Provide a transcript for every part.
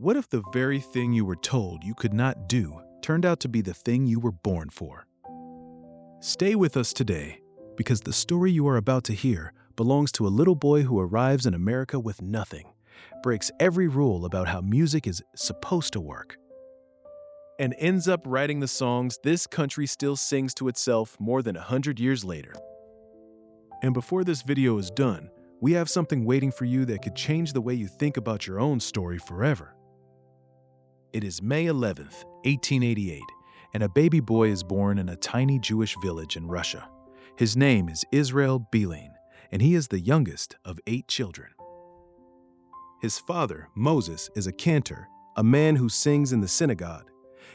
What if the very thing you were told you could not do turned out to be the thing you were born for? Stay with us today, because the story you are about to hear belongs to a little boy who arrives in America with nothing, breaks every rule about how music is supposed to work, and ends up writing the songs this country still sings to itself more than 100 years later. And before this video is done, we have something waiting for you that could change the way you think about your own story forever. It is May 11th, 1888, and a baby boy is born in a tiny Jewish village in Russia. His name is Israel Beilin, and he is the youngest of 8 children. His father, Moses, is a cantor, a man who sings in the synagogue.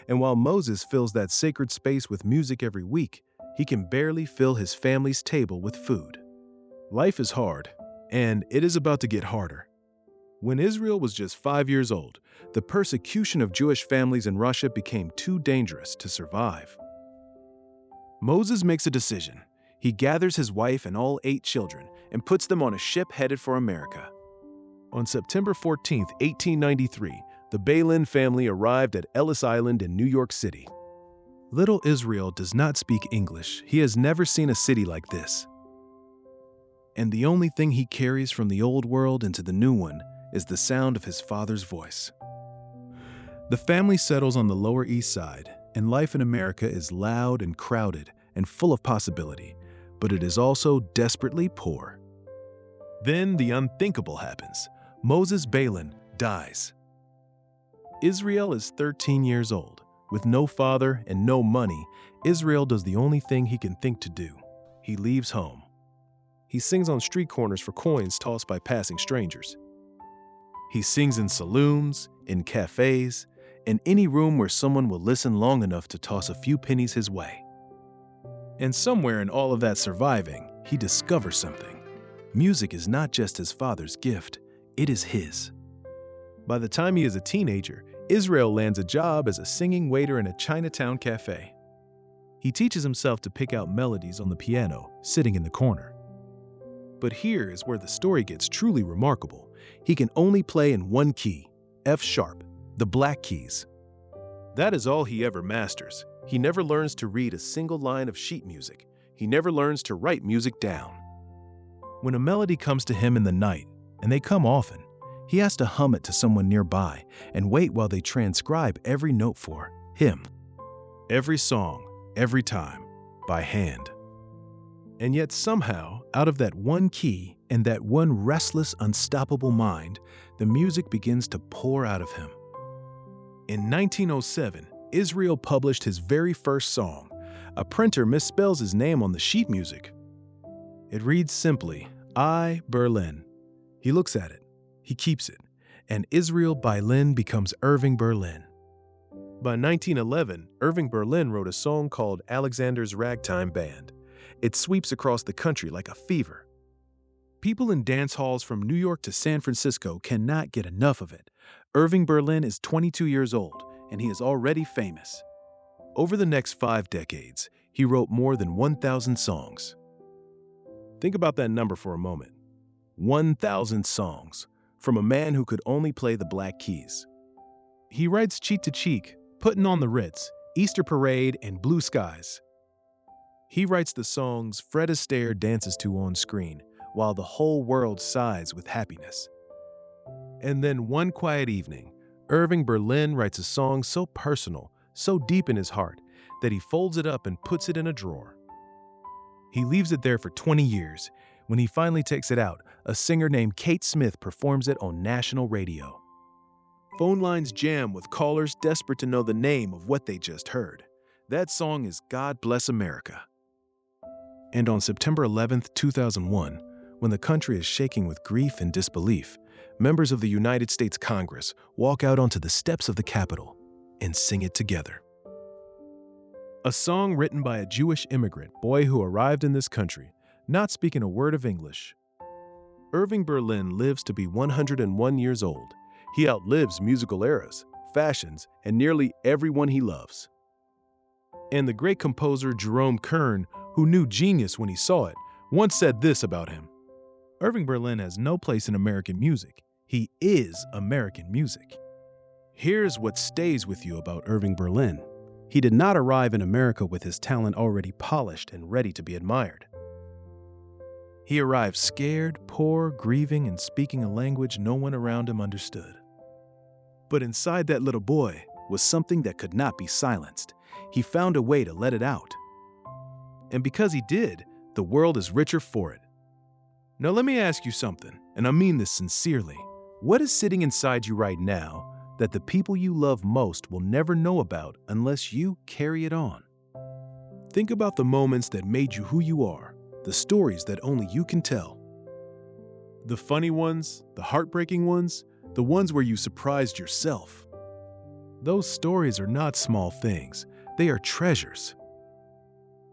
And while Moses fills that sacred space with music every week, he can barely fill his family's table with food. Life is hard, and it is about to get harder. When Israel was just 5 years old, the persecution of Jewish families in Russia became too dangerous to survive. Moses makes a decision. He gathers his wife and all 8 children and puts them on a ship headed for America. On September 14, 1893, the Beilin family arrived at Ellis Island in New York City. Little Israel does not speak English. He has never seen a city like this. And the only thing he carries from the old world into the new one is the sound of his father's voice. The family settles on the Lower East Side, and life in America is loud and crowded and full of possibility, but it is also desperately poor. Then the unthinkable happens. Moses Beilin dies. Israel is 13 years old. With no father and no money, Israel does the only thing he can think to do. He leaves home. He sings on street corners for coins tossed by passing strangers. He sings in saloons, in cafes, in any room where someone will listen long enough to toss a few pennies his way. And somewhere in all of that surviving, he discovers something. Music is not just his father's gift, it is his. By the time he is a teenager, Israel lands a job as a singing waiter in a Chinatown cafe. He teaches himself to pick out melodies on the piano, sitting in the corner. But here is where the story gets truly remarkable. He can only play in one key, F sharp, the black keys. That is all he ever masters. He never learns to read a single line of sheet music. He never learns to write music down. When a melody comes to him in the night, and they come often, he has to hum it to someone nearby and wait while they transcribe every note for him. Every song, every time, by hand. And yet somehow, out of that one key and that one restless, unstoppable mind, the music begins to pour out of him. In 1907, Israel published his very first song. A printer misspells his name on the sheet music. It reads simply, I, Berlin. He looks at it. He keeps it, and Israel Beilin becomes Irving Berlin. By 1911, Irving Berlin wrote a song called Alexander's Ragtime Band. It sweeps across the country like a fever. People in dance halls from New York to San Francisco cannot get enough of it. Irving Berlin is 22 years old, and he is already famous. Over the next 5 decades, he wrote more than 1,000 songs. Think about that number for a moment. 1,000 songs. From a man who could only play the black keys. He writes Cheek to Cheek, Puttin' on the Ritz, Easter Parade, and Blue Skies. He writes the songs Fred Astaire dances to on screen, while the whole world sighs with happiness. And then one quiet evening, Irving Berlin writes a song so personal, so deep in his heart, that he folds it up and puts it in a drawer. He leaves it there for 20 years. When he finally takes it out, a singer named Kate Smith performs it on national radio. Phone lines jam with callers desperate to know the name of what they just heard. That song is God Bless America. And on September 11, 2001, when the country is shaking with grief and disbelief, members of the United States Congress walk out onto the steps of the Capitol and sing it together. A song written by a Jewish immigrant boy who arrived in this country, not speaking a word of English. Irving Berlin lives to be 101 years old. He outlives musical eras, fashions, and nearly everyone he loves. And the great composer Jerome Kern, who knew genius when he saw it, once said this about him. Irving Berlin has no place in American music. He is American music. Here's what stays with you about Irving Berlin. He did not arrive in America with his talent already polished and ready to be admired. He arrived scared, poor, grieving, and speaking a language no one around him understood. But inside that little boy was something that could not be silenced. He found a way to let it out. And because he did, the world is richer for it. Now let me ask you something, and I mean this sincerely. What is sitting inside you right now that the people you love most will never know about unless you carry it on? Think about the moments that made you who you are, the stories that only you can tell. The funny ones, the heartbreaking ones, the ones where you surprised yourself. Those stories are not small things, they are treasures.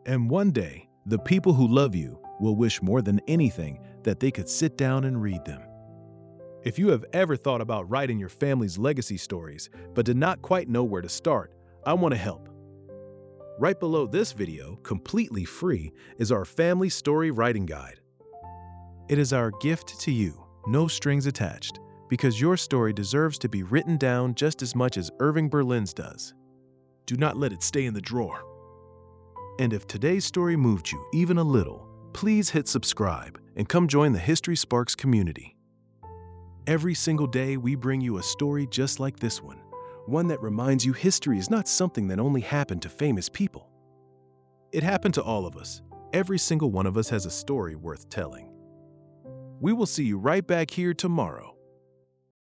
And one day, the people who love you will wish more than anything that they could sit down and read them. If you have ever thought about writing your family's legacy stories but did not quite know where to start, I want to help. Right below this video, completely free, is our Family Story Writing Guide. It is our gift to you, no strings attached, because your story deserves to be written down just as much as Irving Berlin's does. Do not let it stay in the drawer. And if today's story moved you even a little, please hit subscribe and come join the History Sparks community. Every single day, we bring you a story just like this one that reminds you history is not something that only happened to famous people. It happened to all of us. Every single one of us has a story worth telling. We will see you right back here tomorrow.